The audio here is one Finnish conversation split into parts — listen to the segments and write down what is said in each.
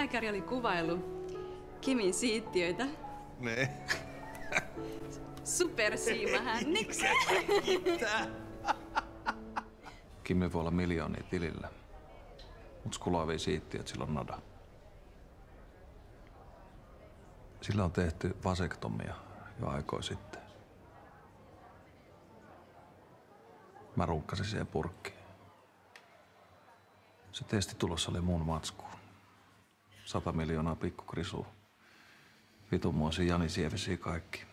lääkäri oli kuvaillut Kimin siittiöitä. Ne. Supersiimahänniksi. Kimi voi olla miljoonia tilillä. Mut skulaavia siittiöt sillä on nada. Sillä on tehty vasektomia jo aikoja sitten. Mä runkkasin siihen purkkiin. Se testitulos oli mun matskuun. 100 miljoonaa pikkukrisua. Vitunmoisia Jani Sievisiä kaikki.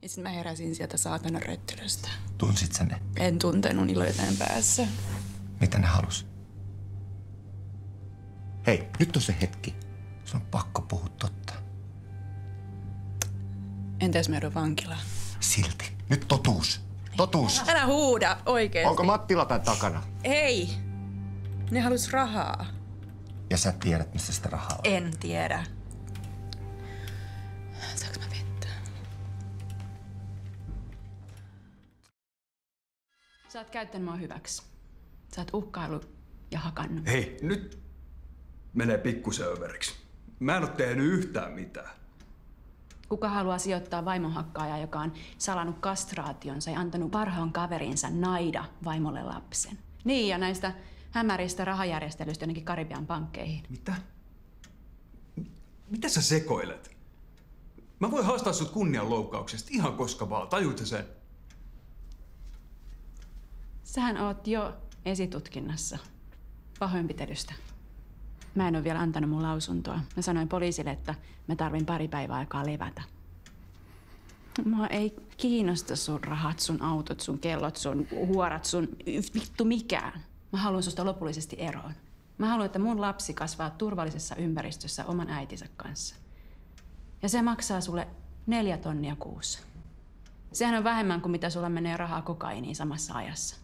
Ja sitten mä heräsin sieltä saatanan röttelöstä. Tunsit sä ne? En tuntenut iloiteen päässä. Mitä ne halus? Hei, nyt on se hetki. Sun on pakko puhua totta. Entäs mä joudun vankilaan? Silti. Nyt totuus. Totuus. Älä huuda oikeesti. Onko Mattila tän takana? Ei. Ne halus rahaa. Ja sä tiedät, missä sitä rahaa on. En tiedä. Saanko mä vettä? Sä oot käyttänyt mua hyväksi. Sä oot uhkailu ja hakannut. Hei, nyt menee pikkusen överiksi. Mä en oo tehnyt yhtään mitään. Kuka haluaa sijoittaa vaimonhakkaajaa, joka on salannut kastraationsa ja antanut parhaan kaverinsa Naida vaimolle lapsen? Niin, ja näistä hämäristä rahajärjestelyistä jonnekin Karibian pankkeihin. Mitä? Mitä sä sekoilet? Mä voin haastaa sut kunnianloukkauksesta ihan koska vaan. Tajuut sä sen? Sähän oot jo esitutkinnassa pahoinpitelystä. Mä en ole vielä antanut mun lausuntoa. Mä sanoin poliisille, että mä tarvin pari päivää aikaa levätä. Mua ei kiinnosta sun rahat, sun autot, sun kellot, sun huorat, sun vittu mikään. Mä haluan susta lopullisesti eroon. Mä haluan, että mun lapsi kasvaa turvallisessa ympäristössä oman äitinsä kanssa. Ja se maksaa sulle 4 tonnia kuussa. Sehän on vähemmän kuin mitä sulla menee rahaa kokaiiniin samassa ajassa.